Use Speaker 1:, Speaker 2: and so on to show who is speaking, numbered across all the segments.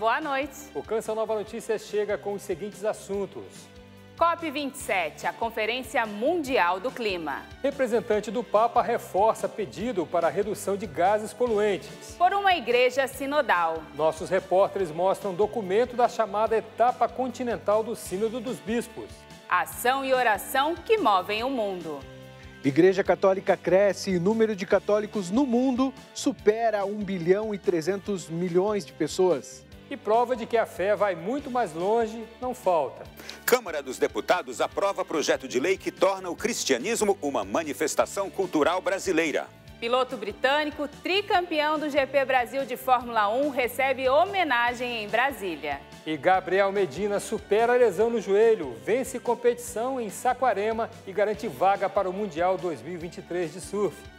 Speaker 1: boa noite.
Speaker 2: O Canção Nova Notícias chega com os seguintes assuntos.
Speaker 1: COP27, a Conferência Mundial do Clima.
Speaker 2: Representante do Papa reforça pedido para a redução de gases poluentes.
Speaker 1: Por uma igreja sinodal.
Speaker 2: Nossos repórteres mostram documento da chamada etapa continental do Sínodo dos Bispos.
Speaker 1: Ação e oração que movem o mundo.
Speaker 3: Igreja Católica cresce e o número de católicos no mundo supera 1 bilhão e 300 milhões de pessoas.
Speaker 2: E prova de que a fé vai muito mais longe não falta.
Speaker 4: Câmara dos Deputados aprova projeto de lei que torna o cristianismo uma manifestação cultural brasileira.
Speaker 1: Piloto britânico, tricampeão do GP Brasil de Fórmula 1, recebe homenagem em Brasília.
Speaker 2: E Gabriel Medina supera a lesão no joelho, vence competição em Saquarema e garante vaga para o Mundial 2023 de surf.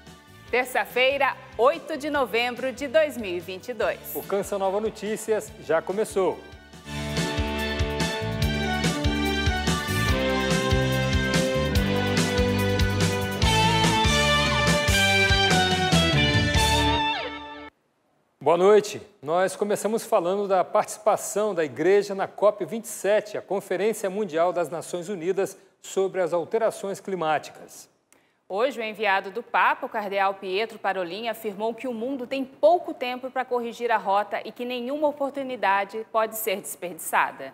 Speaker 1: Terça-feira, 8 de novembro de 2022.
Speaker 2: O Canção Nova Notícias já começou. Boa noite. Nós começamos falando da participação da Igreja na COP27, a Conferência Mundial das Nações Unidas sobre as Alterações Climáticas.
Speaker 1: Hoje, o enviado do Papa, o cardeal Pietro Parolin, afirmou que o mundo tem pouco tempo para corrigir a rota e que nenhuma oportunidade pode ser desperdiçada.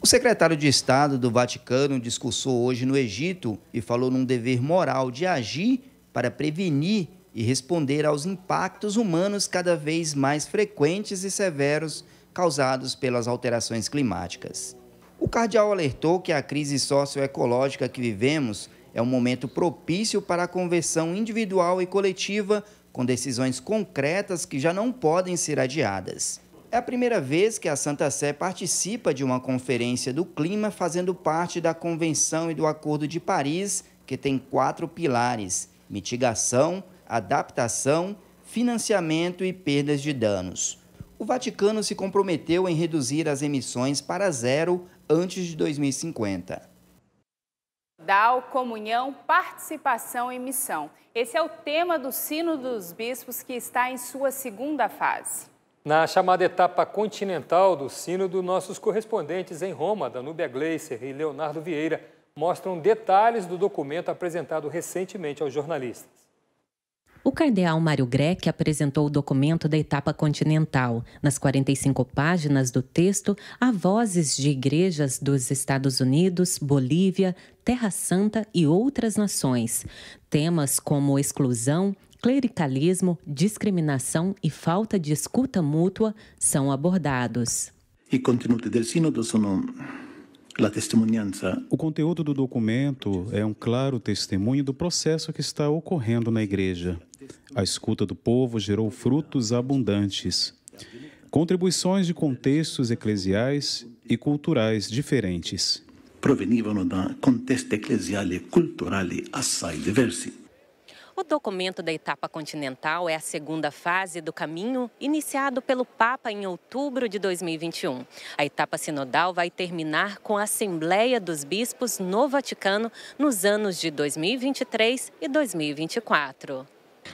Speaker 5: O secretário de Estado do Vaticano discursou hoje no Egito e falou num dever moral de agir para prevenir e responder aos impactos humanos cada vez mais frequentes e severos causados pelas alterações climáticas. O cardeal alertou que a crise socioecológica que vivemos é um momento propício para a conversão individual e coletiva, com decisões concretas que já não podem ser adiadas. É a primeira vez que a Santa Sé participa de uma conferência do clima, fazendo parte da Convenção e do Acordo de Paris, que tem 4 pilares: mitigação, adaptação, financiamento e perdas de danos. O Vaticano se comprometeu em reduzir as emissões para zero antes de 2050.
Speaker 1: Comunhão, participação e missão. Esse é o tema do Sínodo dos Bispos, que está em sua segunda fase.
Speaker 2: Na chamada etapa continental do Sínodo, nossos correspondentes em Roma, Danúbia Gleiser e Leonardo Vieira, mostram detalhes do documento apresentado recentemente aos jornalistas.
Speaker 6: O cardeal Mário Grech apresentou o documento da etapa continental. Nas 45 páginas do texto, há vozes de igrejas dos Estados Unidos, Bolívia, Terra Santa e outras nações. Temas como exclusão, clericalismo, discriminação e falta de escuta mútua são abordados.
Speaker 7: I contenuti del Sinodo sono la testimonianza.
Speaker 8: O conteúdo do documento é um claro testemunho do processo que está ocorrendo na Igreja. A escuta do povo gerou frutos abundantes, contribuições de contextos eclesiais e culturais diferentes.
Speaker 7: Provenivano da contesti eclesiali e culturali assai diversi.
Speaker 6: O documento da etapa continental é a segunda fase do caminho iniciado pelo Papa em outubro de 2021. A etapa sinodal vai terminar com a Assembleia dos Bispos no Vaticano nos anos de 2023 e 2024.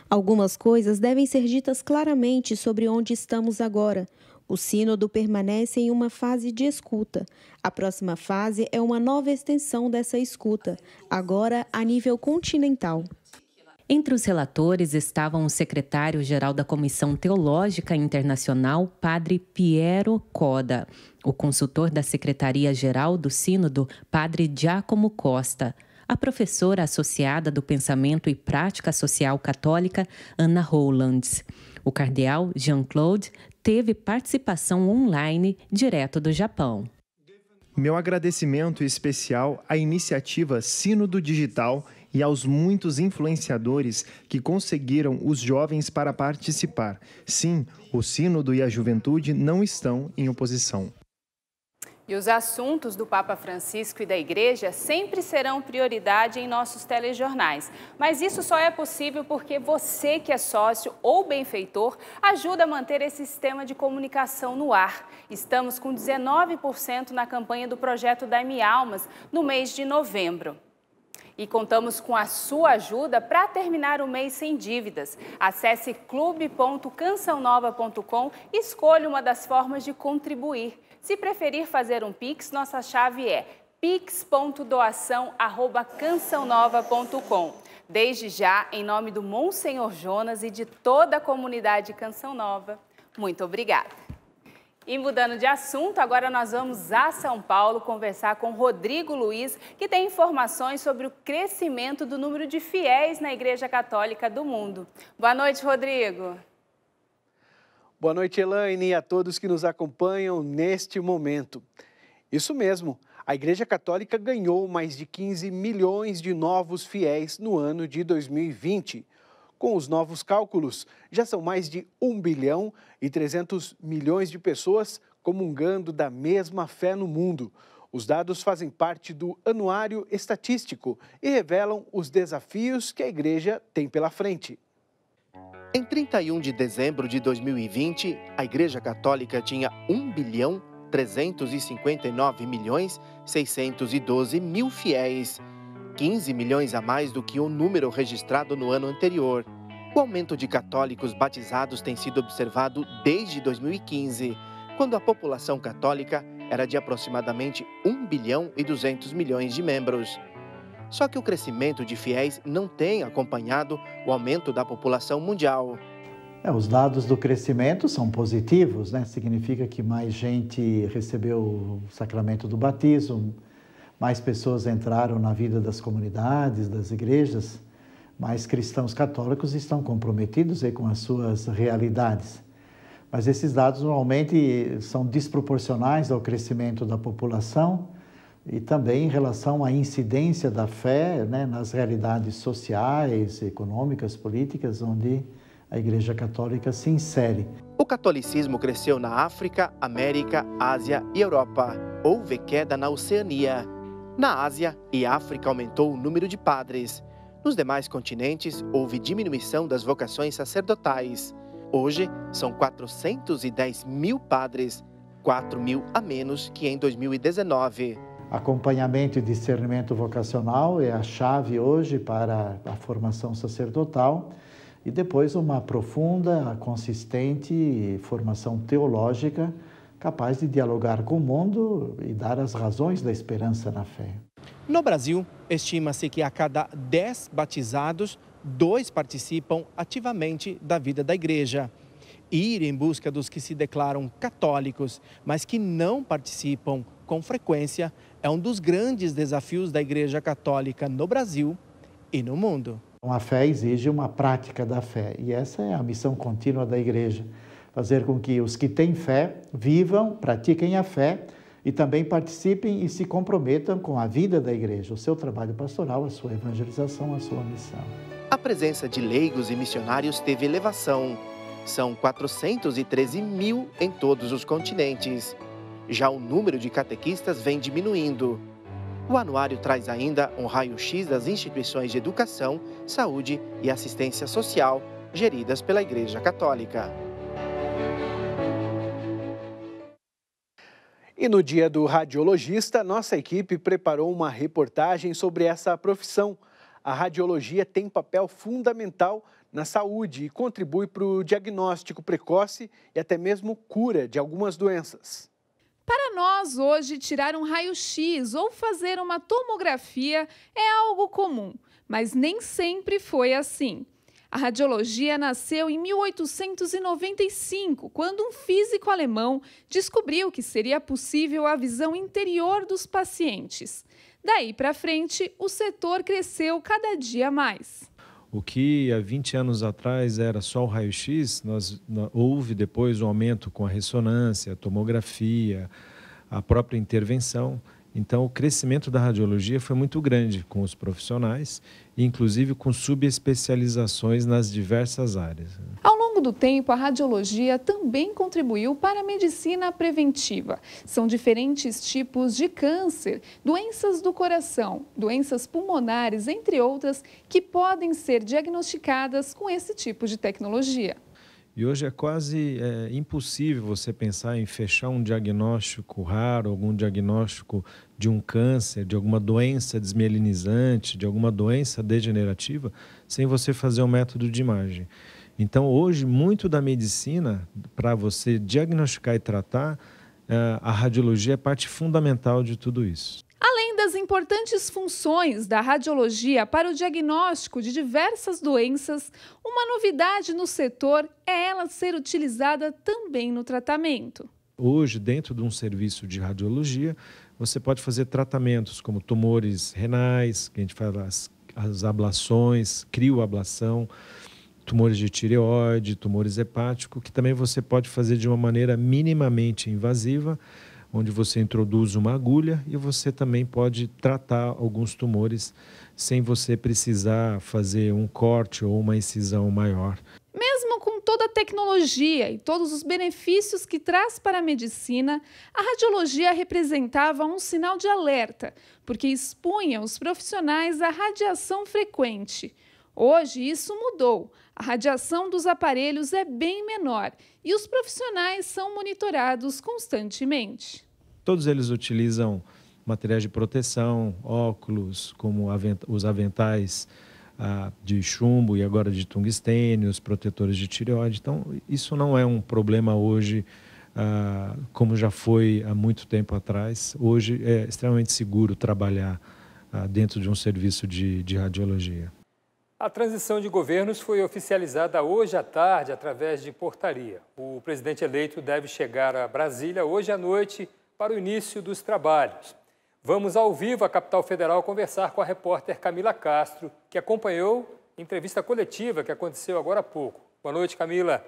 Speaker 9: Algumas coisas devem ser ditas claramente sobre onde estamos agora. O Sínodo permanece em uma fase de escuta. A próxima fase é uma nova extensão dessa escuta, agora a nível continental.
Speaker 6: Entre os relatores estavam o secretário-geral da Comissão Teológica Internacional, Padre Piero Coda, o consultor da Secretaria-Geral do Sínodo, Padre Giacomo Costa, a professora associada do Pensamento e Prática Social Católica, Ana Rowlands. O cardeal Jean-Claude teve participação online direto do Japão.
Speaker 10: Meu agradecimento especial à iniciativa Sínodo Digital e aos muitos influenciadores que conseguiram os jovens para participar. Sim, o Sínodo e a juventude não estão em oposição.
Speaker 1: E os assuntos do Papa Francisco e da Igreja sempre serão prioridade em nossos telejornais. Mas isso só é possível porque você, que é sócio ou benfeitor, ajuda a manter esse sistema de comunicação no ar. Estamos com 19% na campanha do projeto Dai-me Almas no mês de novembro. E contamos com a sua ajuda para terminar o mês sem dívidas. Acesse clube.cançãonova.com e escolha uma das formas de contribuir. Se preferir fazer um Pix, nossa chave é pix.doação@cançãonova.com. Desde já, em nome do Monsenhor Jonas e de toda a comunidade Canção Nova, muito obrigada. E mudando de assunto, agora nós vamos a São Paulo conversar com Rodrigo Luiz, que tem informações sobre o crescimento do número de fiéis na Igreja Católica do mundo. Boa noite, Rodrigo.
Speaker 3: Boa noite, Elaine, e a todos que nos acompanham neste momento. Isso mesmo, a Igreja Católica ganhou mais de 15 milhões de novos fiéis no ano de 2020. Com os novos cálculos, já são mais de 1 bilhão e 300 milhões de pessoas comungando da mesma fé no mundo. Os dados fazem parte do Anuário Estatístico e revelam os desafios que a Igreja tem pela frente.
Speaker 11: Em 31 de dezembro de 2020, a Igreja Católica tinha 1.359.612.000 fiéis, 15 milhões a mais do que o número registrado no ano anterior. O aumento de católicos batizados tem sido observado desde 2015, quando a população católica era de aproximadamente 1 bilhão e 200 milhões de membros. Só que o crescimento de fiéis não tem acompanhado o aumento da população mundial.
Speaker 12: Os dados do crescimento são positivos, né? Significa que mais gente recebeu o sacramento do batismo, mais pessoas entraram na vida das comunidades, das igrejas, mais cristãos católicos estão comprometidos aí com as suas realidades. Mas esses dados normalmente são desproporcionais ao crescimento da população e também em relação à incidência da fé, né, nas realidades sociais, econômicas, políticas, onde a Igreja Católica se insere.
Speaker 11: O catolicismo cresceu na África, América, Ásia e Europa. Houve queda na Oceania. Na Ásia e África aumentou o número de padres. Nos demais continentes, houve diminuição das vocações sacerdotais. Hoje, são 410 mil padres, 4 mil a menos que em 2019.
Speaker 12: Acompanhamento e discernimento vocacional é a chave hoje para a formação sacerdotal e depois uma profunda, consistente formação teológica capaz de dialogar com o mundo e dar as razões da esperança na fé.
Speaker 11: No Brasil, estima-se que a cada 10 batizados, 2 participam ativamente da vida da igreja. Ir em busca dos que se declaram católicos, mas que não participam com frequência, é um dos grandes desafios da Igreja Católica no Brasil e no mundo.
Speaker 12: A fé exige uma prática da fé e essa é a missão contínua da igreja. Fazer com que os que têm fé vivam, pratiquem a fé e também participem e se comprometam com a vida da igreja, o seu trabalho pastoral, a sua evangelização, a sua missão.
Speaker 11: A presença de leigos e missionários teve elevação. São 413 mil em todos os continentes. Já o número de catequistas vem diminuindo. O anuário traz ainda um raio-x das instituições de educação, saúde e assistência social geridas pela Igreja Católica.
Speaker 3: E no dia do radiologista, nossa equipe preparou uma reportagem sobre essa profissão. A radiologia tem papel fundamental na saúde e contribui para o diagnóstico precoce e até mesmo cura de algumas doenças.
Speaker 13: Para nós, hoje, tirar um raio-x ou fazer uma tomografia é algo comum, mas nem sempre foi assim. A radiologia nasceu em 1895, quando um físico alemão descobriu que seria possível a visão interior dos pacientes. Daí para frente, o setor cresceu cada dia mais.
Speaker 14: O que há 20 anos atrás era só o raio-x, houve depois um aumento com a ressonância, a tomografia, a própria intervenção. Então, o crescimento da radiologia foi muito grande com os profissionais, inclusive com subespecializações nas diversas áreas.
Speaker 13: Ao longo do tempo, a radiologia também contribuiu para a medicina preventiva. São diferentes tipos de câncer, doenças do coração, doenças pulmonares, entre outras, que podem ser diagnosticadas com esse tipo de tecnologia.
Speaker 14: E hoje é quase impossível você pensar em fechar um diagnóstico raro, algum diagnóstico de um câncer, de alguma doença desmielinizante, de alguma doença degenerativa, sem você fazer um método de imagem. Então, hoje, muito da medicina, para você diagnosticar e tratar, a radiologia é parte fundamental de tudo isso.
Speaker 13: Além das importantes funções da radiologia para o diagnóstico de diversas doenças, uma novidade no setor é ela ser utilizada também no tratamento.
Speaker 14: Hoje, dentro de um serviço de radiologia, você pode fazer tratamentos como tumores renais, que a gente fala as ablações, crioablação, tumores de tireoide, tumores hepáticos, que também você pode fazer de uma maneira minimamente invasiva, onde você introduz uma agulha e você também pode tratar alguns tumores sem você precisar fazer um corte ou uma incisão maior.
Speaker 13: Mesmo com toda a tecnologia e todos os benefícios que traz para a medicina, a radiologia representava um sinal de alerta, porque expunha os profissionais à radiação frequente. Hoje isso mudou. A radiação dos aparelhos é bem menor e os profissionais são monitorados constantemente.
Speaker 14: Todos eles utilizam materiais de proteção, óculos, como os aventais de chumbo e agora de tungstênio, os protetores de tireoide. Então, isso não é um problema hoje, como já foi há muito tempo atrás. Hoje é extremamente seguro trabalhar dentro de um serviço de radiologia.
Speaker 2: A transição de governos foi oficializada hoje à tarde através de portaria. O presidente eleito deve chegar a Brasília hoje à noite para o início dos trabalhos. Vamos ao vivo à capital federal conversar com a repórter Camila Castro, que acompanhou a entrevista coletiva que aconteceu agora há pouco. Boa noite, Camila.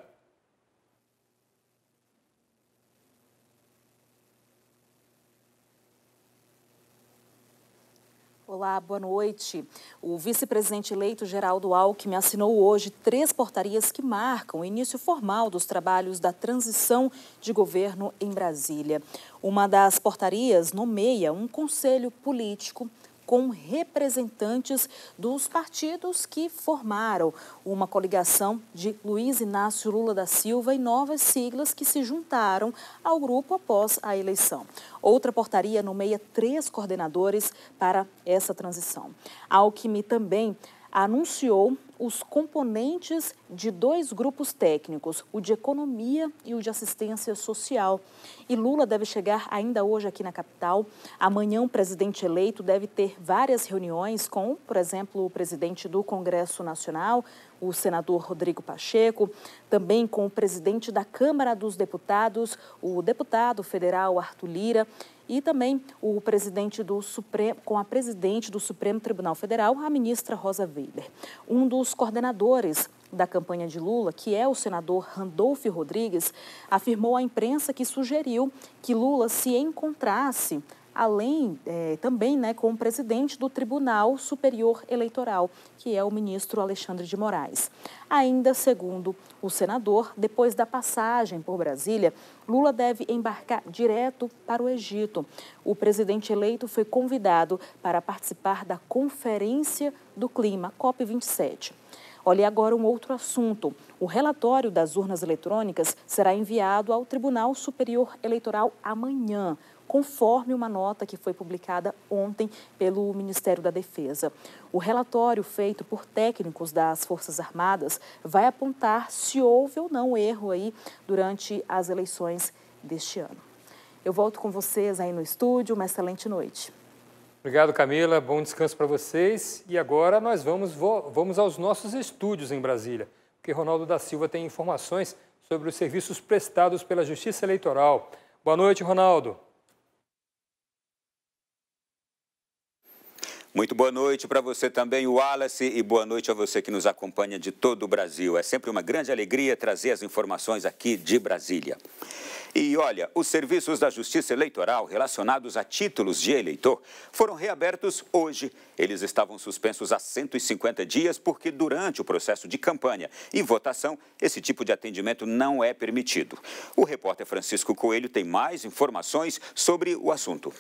Speaker 15: Olá, boa noite. O vice-presidente eleito Geraldo Alckmin assinou hoje 3 portarias que marcam o início formal dos trabalhos da transição de governo em Brasília. Uma das portarias nomeia um conselho político com representantes dos partidos que formaram uma coligação de Luiz Inácio Lula da Silva e novas siglas que se juntaram ao grupo após a eleição. Outra portaria nomeia 3 coordenadores para essa transição. Alckmin também anunciou os componentes de 2 grupos técnicos, o de economia e o de assistência social. E Lula deve chegar ainda hoje aqui na capital. Amanhã o presidente eleito deve ter várias reuniões com, por exemplo, o presidente do Congresso Nacional, o senador Rodrigo Pacheco, também com o presidente da Câmara dos Deputados, o deputado federal Arthur Lira, e também o presidente do Supremo, com a presidente do Supremo Tribunal Federal, a ministra Rosa Weber. Um dos coordenadores da campanha de Lula, que é o senador Randolfo Rodrigues, afirmou à imprensa que sugeriu que Lula se encontrasse também com o presidente do Tribunal Superior Eleitoral, que é o ministro Alexandre de Moraes. Ainda segundo o senador, depois da passagem por Brasília, Lula deve embarcar direto para o Egito. O presidente eleito foi convidado para participar da Conferência do Clima, COP27. Olha, agora um outro assunto. O relatório das urnas eletrônicas será enviado ao Tribunal Superior Eleitoral amanhã, conforme uma nota que foi publicada ontem pelo Ministério da Defesa. O relatório feito por técnicos das Forças Armadas vai apontar se houve ou não erro aí durante as eleições deste ano. Eu volto com vocês aí no estúdio. Uma excelente noite.
Speaker 2: Obrigado, Camila. Bom descanso para vocês. E agora nós vamos aos nossos estúdios em Brasília, porque Ronaldo da Silva tem informações sobre os serviços prestados pela Justiça Eleitoral. Boa noite, Ronaldo.
Speaker 4: Muito boa noite para você também, Wallace, e boa noite a você que nos acompanha de todo o Brasil. É sempre uma grande alegria trazer as informações aqui de Brasília. E olha, os serviços da Justiça Eleitoral relacionados a títulos de eleitor foram reabertos hoje. Eles estavam suspensos há 150 dias porque durante o processo de campanha e votação, esse tipo de atendimento não é permitido. O repórter Francisco Coelho tem mais informações sobre o assunto.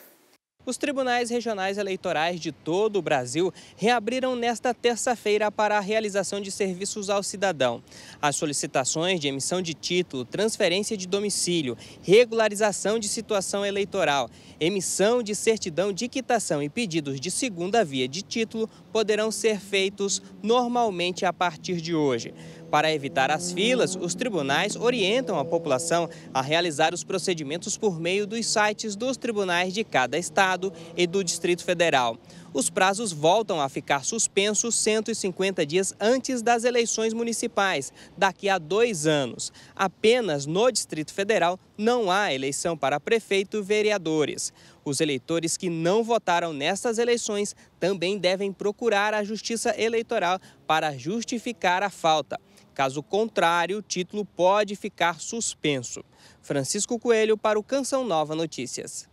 Speaker 16: Os tribunais regionais eleitorais de todo o Brasil reabriram nesta terça-feira para a realização de serviços ao cidadão. As solicitações de emissão de título, transferência de domicílio, regularização de situação eleitoral, emissão de certidão de quitação e pedidos de segunda via de título poderão ser feitos normalmente a partir de hoje. Para evitar as filas, os tribunais orientam a população a realizar os procedimentos por meio dos sites dos tribunais de cada estado e do Distrito Federal. Os prazos voltam a ficar suspensos 150 dias antes das eleições municipais, daqui a 2 anos. Apenas no Distrito Federal não há eleição para prefeito e vereadores. Os eleitores que não votaram nessas eleições também devem procurar a Justiça Eleitoral para justificar a falta. Caso contrário, o título pode ficar suspenso. Francisco Coelho para o Canção Nova Notícias.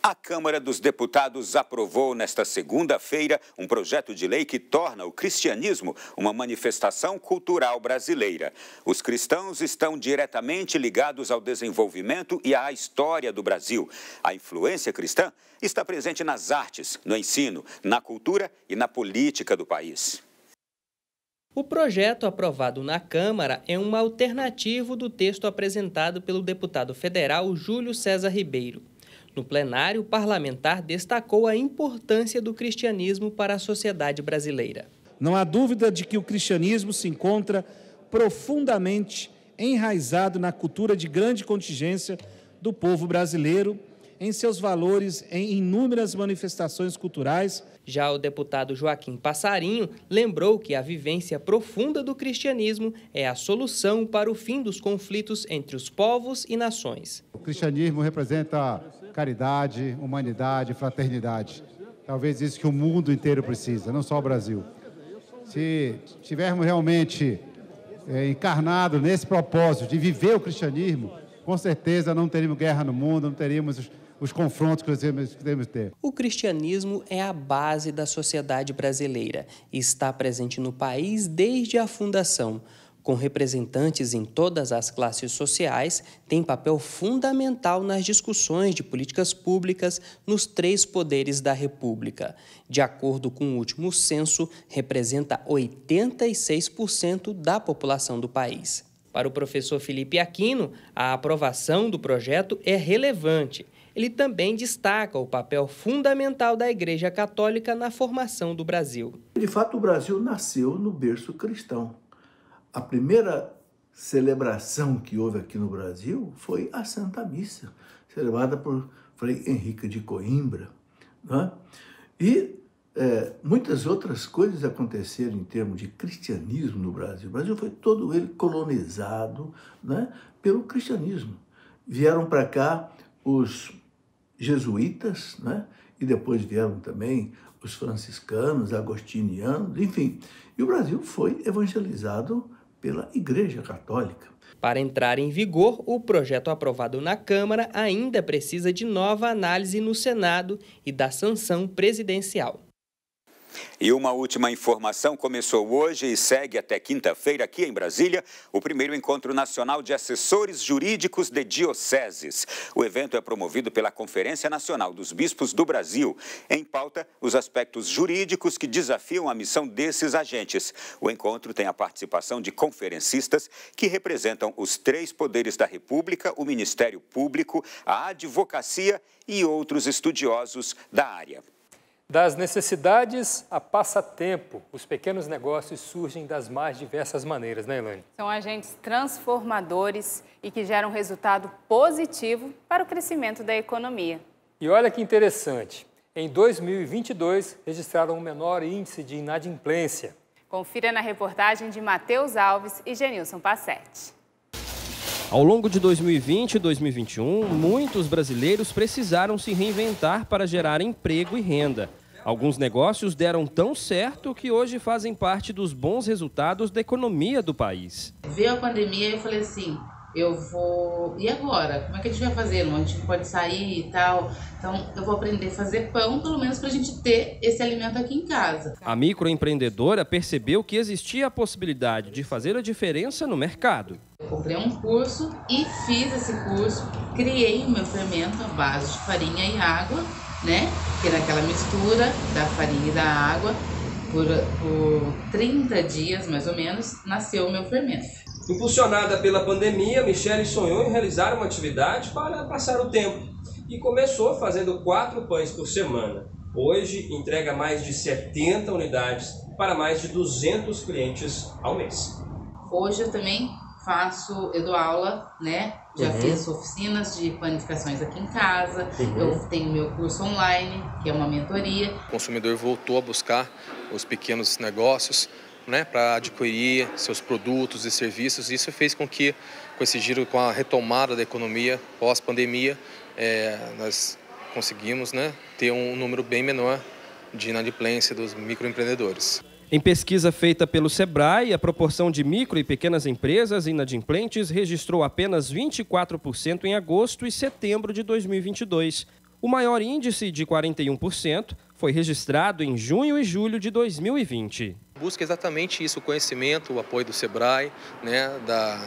Speaker 4: A Câmara dos Deputados aprovou nesta segunda-feira um projeto de lei que torna o cristianismo uma manifestação cultural brasileira. Os cristãos estão diretamente ligados ao desenvolvimento e à história do Brasil. A influência cristã está presente nas artes, no ensino, na cultura e na política do país.
Speaker 16: O projeto aprovado na Câmara é uma alternativa do texto apresentado pelo deputado federal Júlio César Ribeiro. No plenário, o parlamentar destacou a importância do cristianismo para a sociedade brasileira.
Speaker 17: Não há dúvida de que o cristianismo se encontra profundamente enraizado na cultura de grande contingência do povo brasileiro, em seus valores em inúmeras manifestações culturais.
Speaker 16: Já o deputado Joaquim Passarinho lembrou que a vivência profunda do cristianismo é a solução para o fim dos conflitos entre os povos e nações.
Speaker 18: O cristianismo representa caridade, humanidade, fraternidade. Talvez isso que o mundo inteiro precisa, não só o Brasil. Se tivermos realmente encarnado nesse propósito de viver o cristianismo, com certeza não teríamos guerra no mundo, não teríamos os confrontos que devemos ter.
Speaker 16: O cristianismo é a base da sociedade brasileira e está presente no país desde a fundação. Com representantes em todas as classes sociais, tem papel fundamental nas discussões de políticas públicas nos 3 poderes da República. De acordo com o último censo, representa 86% da população do país. Para o professor Felipe Aquino, a aprovação do projeto é relevante. Ele também destaca o papel fundamental da Igreja Católica na formação do Brasil.
Speaker 7: De fato, o Brasil nasceu no berço cristão. A primeira celebração que houve aqui no Brasil foi a Santa Missa, celebrada por Frei Henrique de Coimbra, né? E muitas outras coisas aconteceram em termos de cristianismo no Brasil. O Brasil foi todo ele colonizado, né, pelo cristianismo. Vieram para cá os jesuítas, né? E depois vieram também os franciscanos, agostinianos, enfim. E o Brasil foi evangelizado pela Igreja Católica.
Speaker 16: Para entrar em vigor, o projeto aprovado na Câmara ainda precisa de nova análise no Senado e da sanção presidencial.
Speaker 4: E uma última informação: começou hoje e segue até quinta-feira aqui em Brasília o primeiro Encontro Nacional de Assessores Jurídicos de Dioceses. O evento é promovido pela Conferência Nacional dos Bispos do Brasil. Em pauta, os aspectos jurídicos que desafiam a missão desses agentes. O encontro tem a participação de conferencistas que representam os 3 poderes da República, o Ministério Público, a advocacia e outros estudiosos da área.
Speaker 2: Das necessidades a passatempo, os pequenos negócios surgem das mais diversas maneiras, né, Elaine?
Speaker 1: São agentes transformadores e que geram resultado positivo para o crescimento da economia.
Speaker 2: E olha que interessante, em 2022 registraram o menor índice de inadimplência.
Speaker 1: Confira na reportagem de Matheus Alves e Genilson Passetti.
Speaker 19: Ao longo de 2020 e 2021, muitos brasileiros precisaram se reinventar para gerar emprego e renda. Alguns negócios deram tão certo que hoje fazem parte dos bons resultados da economia do país.
Speaker 20: Veio a pandemia e eu falei assim, e agora? Como é que a gente vai fazer? A gente não pode sair e tal. Então eu vou aprender a fazer pão, pelo menos para a gente ter esse alimento aqui em casa.
Speaker 19: A microempreendedora percebeu que existia a possibilidade de fazer a diferença no mercado.
Speaker 20: Eu comprei um curso e fiz esse curso, criei o meu fermento à base de farinha e água né? Que naquela mistura da farinha e da água, por 30 dias mais ou menos, nasceu o meu fermento.
Speaker 19: Impulsionada pela pandemia, Michele sonhou em realizar uma atividade para passar o tempo e começou fazendo 4 pães por semana. Hoje entrega mais de 70 unidades para mais de 200 clientes ao mês.
Speaker 20: Hoje eu também eu dou aula, né? Já fiz oficinas de panificações aqui em casa, eu tenho meu curso online, que é uma mentoria.
Speaker 21: O consumidor voltou a buscar os pequenos negócios, né, para adquirir seus produtos e serviços. Isso fez com que, com esse giro, com a retomada da economia pós-pandemia, nós conseguimos, né, ter um número bem menor de inadimplência dos microempreendedores.
Speaker 19: Em pesquisa feita pelo Sebrae, a proporção de micro e pequenas empresas inadimplentes registrou apenas 24% em agosto e setembro de 2022. O maior índice, de 41%, foi registrado em junho e julho de 2020.
Speaker 21: Busca exatamente isso, o conhecimento, o apoio do Sebrae, né, da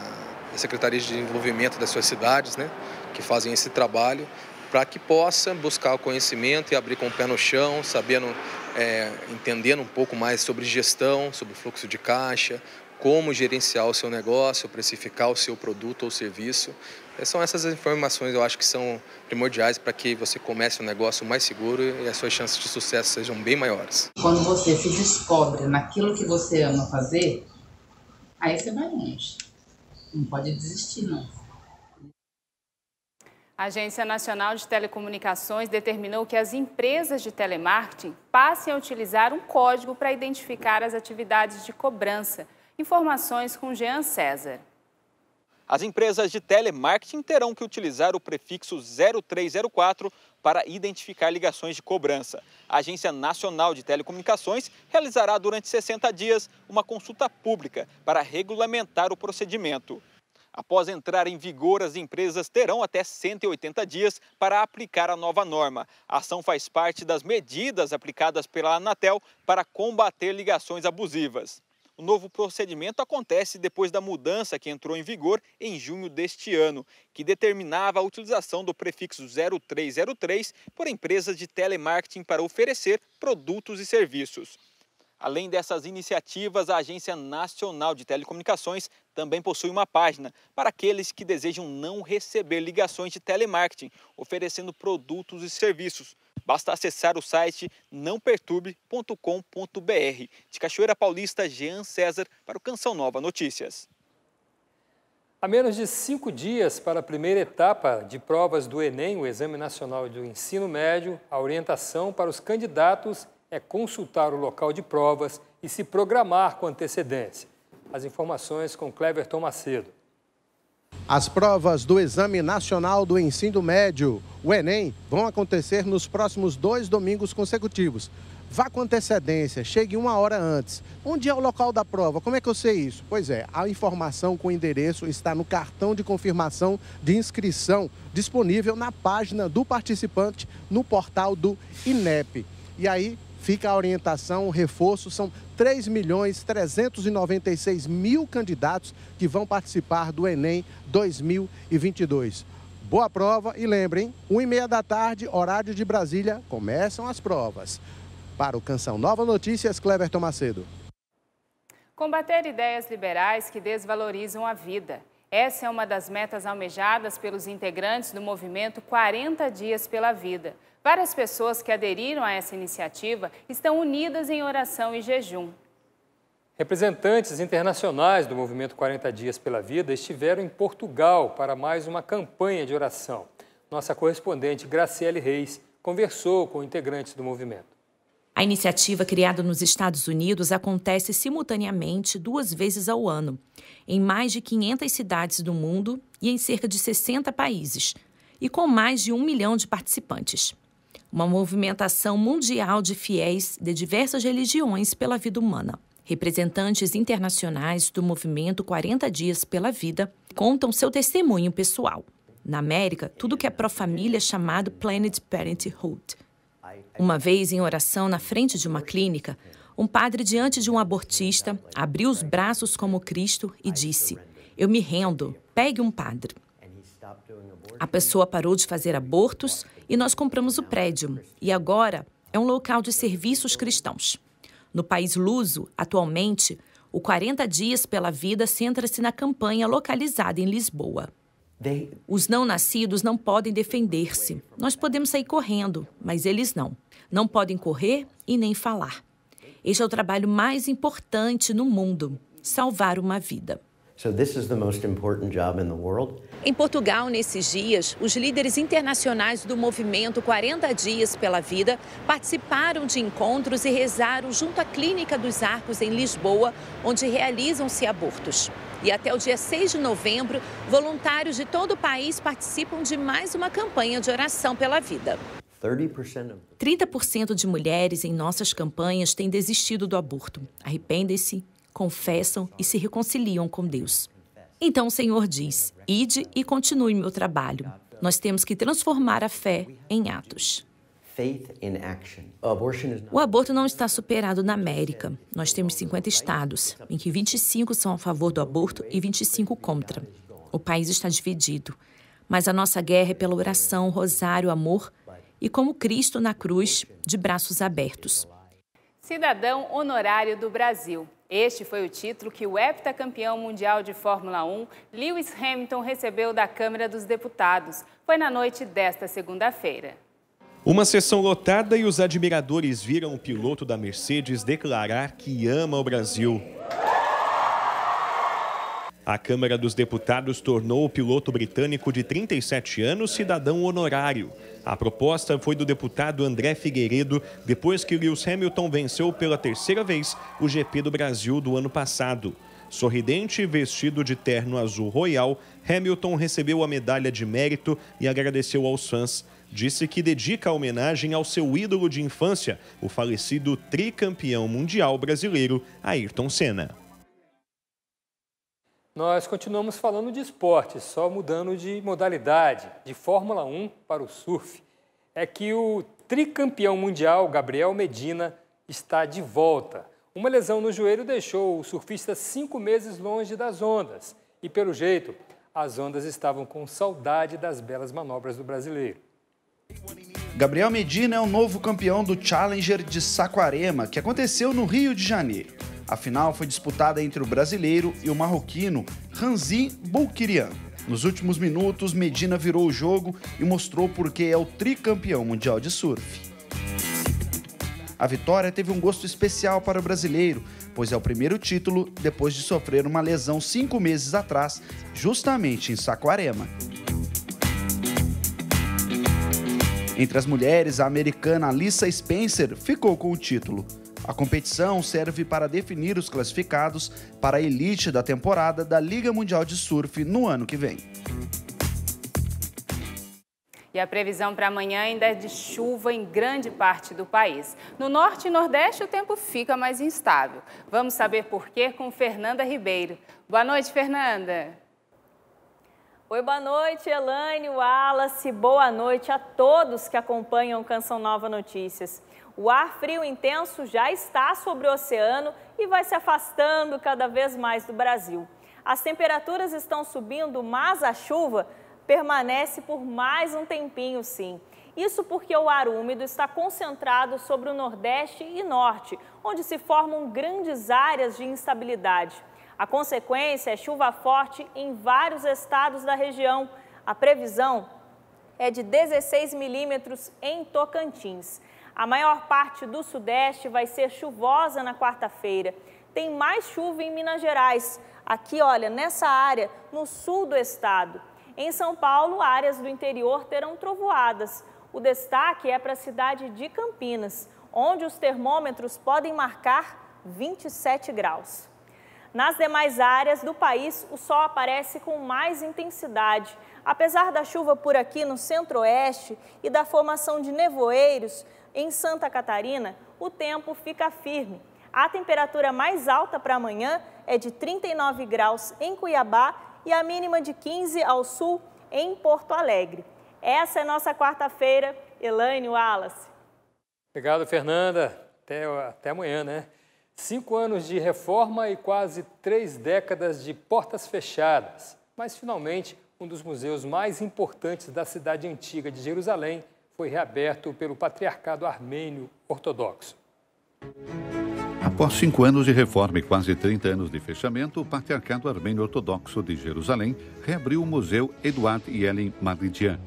Speaker 21: Secretaria de Desenvolvimento das suas cidades, né, que fazem esse trabalho, para que possa buscar o conhecimento e abrir com o pé no chão, entendendo um pouco mais sobre gestão, sobre fluxo de caixa, como gerenciar o seu negócio, precificar o seu produto ou serviço. São essas informações, eu acho, que são primordiais para que você comece um negócio mais seguro e as suas chances de sucesso sejam bem maiores.
Speaker 20: Quando você se descobre naquilo que você ama fazer, aí você vai longe. Não pode desistir, não.
Speaker 1: A Agência Nacional de Telecomunicações determinou que as empresas de telemarketing passem a utilizar um código para identificar as atividades de cobrança. Informações com Jean César.
Speaker 22: As empresas de telemarketing terão que utilizar o prefixo 0304 para identificar ligações de cobrança. A Agência Nacional de Telecomunicações realizará durante 60 dias uma consulta pública para regulamentar o procedimento. Após entrar em vigor, as empresas terão até 180 dias para aplicar a nova norma. A ação faz parte das medidas aplicadas pela Anatel para combater ligações abusivas. O novo procedimento acontece depois da mudança que entrou em vigor em junho deste ano, que determinava a utilização do prefixo 0303 por empresas de telemarketing para oferecer produtos e serviços. Além dessas iniciativas, a Agência Nacional de Telecomunicações também possui uma página para aqueles que desejam não receber ligações de telemarketing, oferecendo produtos e serviços. Basta acessar o site nãoperturbe.com.br. De Cachoeira Paulista, Jean César, para o Canção Nova Notícias.
Speaker 2: Há menos de 5 dias para a primeira etapa de provas do Enem, o Exame Nacional do Ensino Médio, a orientação para os candidatos é consultar o local de provas e se programar com antecedência. As informações com Cleverton Macedo.
Speaker 23: As provas do Exame Nacional do Ensino Médio, o Enem, vão acontecer nos próximos 2 domingos consecutivos. Vá com antecedência, chegue 1 hora antes. Onde é o local da prova? Como é que eu sei isso? Pois é, a informação com o endereço está no cartão de confirmação de inscrição, disponível na página do participante no portal do INEP. E aí fica a orientação, o reforço, são 3.396.000 candidatos que vão participar do Enem 2022. Boa prova e lembrem, 1h30 da tarde, horário de Brasília, começam as provas. Para o Canção Nova Notícias, Cleverton Macedo.
Speaker 1: Combater ideias liberais que desvalorizam a vida. Essa é uma das metas almejadas pelos integrantes do movimento 40 Dias pela Vida. Várias pessoas que aderiram a essa iniciativa estão unidas em oração e jejum.
Speaker 2: Representantes internacionais do movimento 40 Dias pela Vida estiveram em Portugal para mais uma campanha de oração. Nossa correspondente Graciele Reis conversou com integrantes do movimento.
Speaker 24: A iniciativa, criada nos Estados Unidos, acontece simultaneamente 2 vezes ao ano, em mais de 500 cidades do mundo e em cerca de 60 países, e com mais de 1 milhão de participantes. Uma movimentação mundial de fiéis de diversas religiões pela vida humana. Representantes internacionais do movimento 40 Dias pela Vida contam seu testemunho pessoal. Na América, tudo que é pró-família é chamado Planned Parenthood. Uma vez, em oração na frente de uma clínica, um padre diante de um abortista abriu os braços como Cristo e disse: "Eu me rendo, pegue um padre." A pessoa parou de fazer abortos e nós compramos o prédio. E agora é um local de serviços cristãos. No país luso, atualmente, o 40 Dias pela Vida centra-se na campanha localizada em Lisboa. Os não nascidos não podem defender-se. Nós podemos sair correndo, mas eles não. Não podem correr e nem falar. Este é o trabalho mais importante no mundo, salvar uma vida. Em Portugal, nesses dias, os líderes internacionais do movimento 40 Dias pela Vida participaram de encontros e rezaram junto à Clínica dos Arcos, em Lisboa, onde realizam-se abortos. E até o dia 6 de novembro, voluntários de todo o país participam de mais uma campanha de oração pela vida. 30% de mulheres em nossas campanhas têm desistido do aborto. Arrependem-se, confessam e se reconciliam com Deus. Então o Senhor diz: ide e continue meu trabalho. Nós temos que transformar a fé em atos. O aborto não está superado na América. Nós temos 50 estados, em que 25 são a favor do aborto e 25 contra. O país está dividido. Mas a nossa guerra é pela oração, rosário, amor e como Cristo na cruz, de braços abertos.
Speaker 1: Cidadão honorário do Brasil. Este foi o título que o heptacampeão mundial de Fórmula 1, Lewis Hamilton, recebeu da Câmara dos Deputados. Foi na noite desta segunda-feira.
Speaker 5: Uma sessão lotada e os admiradores viram o piloto da Mercedes declarar que ama o Brasil. A Câmara dos Deputados tornou o piloto britânico de 37 anos cidadão honorário. A proposta foi do deputado André Figueiredo, depois que Lewis Hamilton venceu pela terceira vez o GP do Brasil do ano passado. Sorridente e vestido de terno azul royal, Hamilton recebeu a medalha de mérito e agradeceu aos fãs. Disse que dedica a homenagem ao seu ídolo de infância, o falecido tricampeão mundial brasileiro, Ayrton Senna.
Speaker 2: Nós continuamos falando de esporte, só mudando de modalidade, de Fórmula 1 para o surf. É que o tricampeão mundial, Gabriel Medina, está de volta. Uma lesão no joelho deixou o surfista 5 meses longe das ondas. E, pelo jeito, as ondas estavam com saudade das belas manobras do brasileiro.
Speaker 6: Gabriel Medina é o novo campeão do Challenger de Saquarema, que aconteceu no Rio de Janeiro. A final foi disputada entre o brasileiro e o marroquino Ranzi Boukirian. Nos últimos minutos, Medina virou o jogo e mostrou por que é o tricampeão mundial de surf. A vitória teve um gosto especial para o brasileiro, pois é o primeiro título depois de sofrer uma lesão 5 meses atrás, justamente em Saquarema. Entre as mulheres, a americana Alyssa Spencer ficou com o título. A competição serve para definir os classificados para a elite da temporada da Liga Mundial de Surf no ano que vem.
Speaker 1: E a previsão para amanhã ainda é de chuva em grande parte do país. No norte e nordeste, o tempo fica mais instável. Vamos saber por quê com Fernanda Ribeiro. Boa noite, Fernanda.
Speaker 8: Oi, boa noite, Elaine, Wallace. Boa noite a todos que acompanham o Canção Nova Notícias. O ar frio intenso já está sobre o oceano e vai se afastando cada vez mais do Brasil. As temperaturas estão subindo, mas a chuva permanece por mais um tempinho, sim. Isso porque o ar úmido está concentrado sobre o Nordeste e Norte, onde se formam grandes áreas de instabilidade. A consequência é chuva forte em vários estados da região. A previsão é de 16 milímetros em Tocantins. A maior parte do Sudeste vai ser chuvosa na quarta-feira. Tem mais chuva em Minas Gerais. Aqui, olha, nessa área, no sul do estado. Em São Paulo, áreas do interior terão trovoadas. O destaque é para a cidade de Campinas, onde os termômetros podem marcar 27 graus. Nas demais áreas do país, o sol aparece com mais intensidade. Apesar da chuva por aqui no centro-oeste e da formação de nevoeiros em Santa Catarina, o tempo fica firme. A temperatura mais alta para amanhã é de 39 graus em Cuiabá e a mínima de 15 ao sul em Porto Alegre. Essa é nossa quarta-feira. Elaine, Wallace.
Speaker 2: Obrigado, Fernanda. Até amanhã, né? 5 anos de reforma e quase 3 décadas de portas fechadas. Mas, finalmente, um dos museus mais importantes da cidade antiga de Jerusalém, foi reaberto pelo Patriarcado Armênio Ortodoxo.
Speaker 9: Após 5 anos de reforma e quase 30 anos de fechamento, o Patriarcado Armênio Ortodoxo de Jerusalém reabriu o Museu Eduard Yelin Mardidian.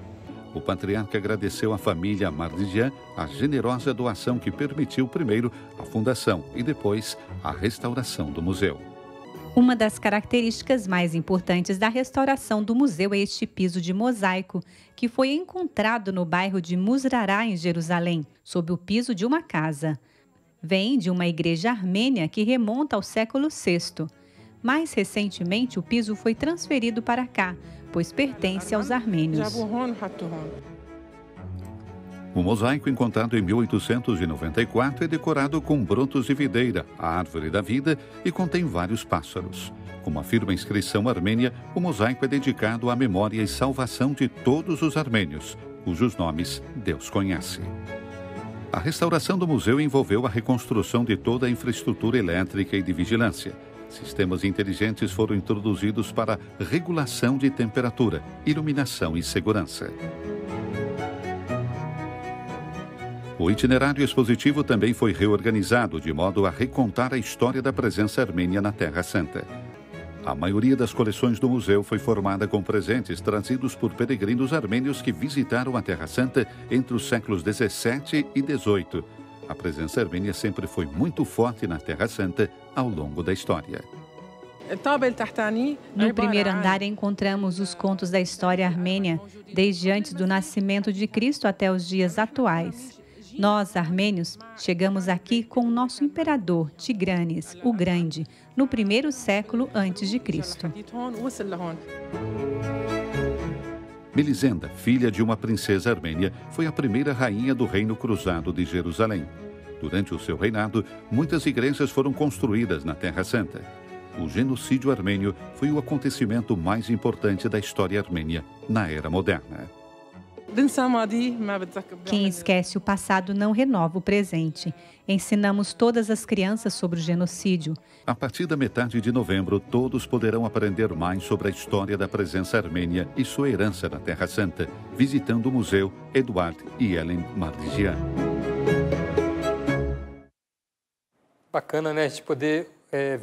Speaker 9: O patriarca agradeceu à família Mardidian a generosa doação que permitiu primeiro a fundação e depois a restauração do museu.
Speaker 10: Uma das características mais importantes da restauração do museu é este piso de mosaico, que foi encontrado no bairro de Musrará, em Jerusalém, sob o piso de uma casa. Vem de uma igreja armênia que remonta ao século VI. Mais recentemente, o piso foi transferido para cá, pois pertence aos armênios.
Speaker 9: O mosaico, encontrado em 1894, é decorado com brotos de videira, a árvore da vida, e contém vários pássaros. Como afirma a inscrição armênia, o mosaico é dedicado à memória e salvação de todos os armênios, cujos nomes Deus conhece. A restauração do museu envolveu a reconstrução de toda a infraestrutura elétrica e de vigilância. Sistemas inteligentes foram introduzidos para regulação de temperatura, iluminação e segurança. O itinerário expositivo também foi reorganizado de modo a recontar a história da presença armênia na Terra Santa. A maioria das coleções do museu foi formada com presentes trazidos por peregrinos armênios que visitaram a Terra Santa entre os séculos 17 e 18. A presença armênia sempre foi muito forte na Terra Santa ao longo da história.
Speaker 10: No primeiro andar encontramos os contos da história armênia, desde antes do nascimento de Cristo até os dias atuais. Nós, armênios, chegamos aqui com o nosso imperador, Tigranes, o Grande, no primeiro século antes de Cristo.
Speaker 9: Melisenda, filha de uma princesa armênia, foi a primeira rainha do Reino Cruzado de Jerusalém. Durante o seu reinado, muitas igrejas foram construídas na Terra Santa. O genocídio armênio foi o acontecimento mais importante da história armênia na era moderna.
Speaker 10: Quem esquece o passado não renova o presente. Ensinamos todas as crianças sobre o genocídio.
Speaker 9: A partir da metade de novembro, todos poderão aprender mais sobre a história da presença armênia e sua herança na Terra Santa, visitando o Museu Eduard Yelin Mardidian.
Speaker 2: Bacana, né? A gente poder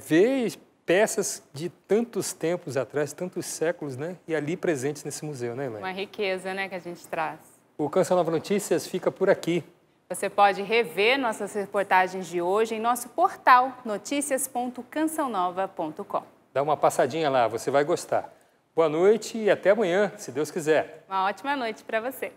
Speaker 2: ver peças de tantos tempos atrás, tantos séculos, né? E ali presentes nesse museu, né, Elaine?
Speaker 1: Uma riqueza, né, que a gente traz.
Speaker 2: O Canção Nova Notícias fica por aqui.
Speaker 1: Você pode rever nossas reportagens de hoje em nosso portal noticias.cançãonova.com.
Speaker 2: Dá uma passadinha lá, você vai gostar. Boa noite e até amanhã, se Deus quiser.
Speaker 1: Uma ótima noite para você.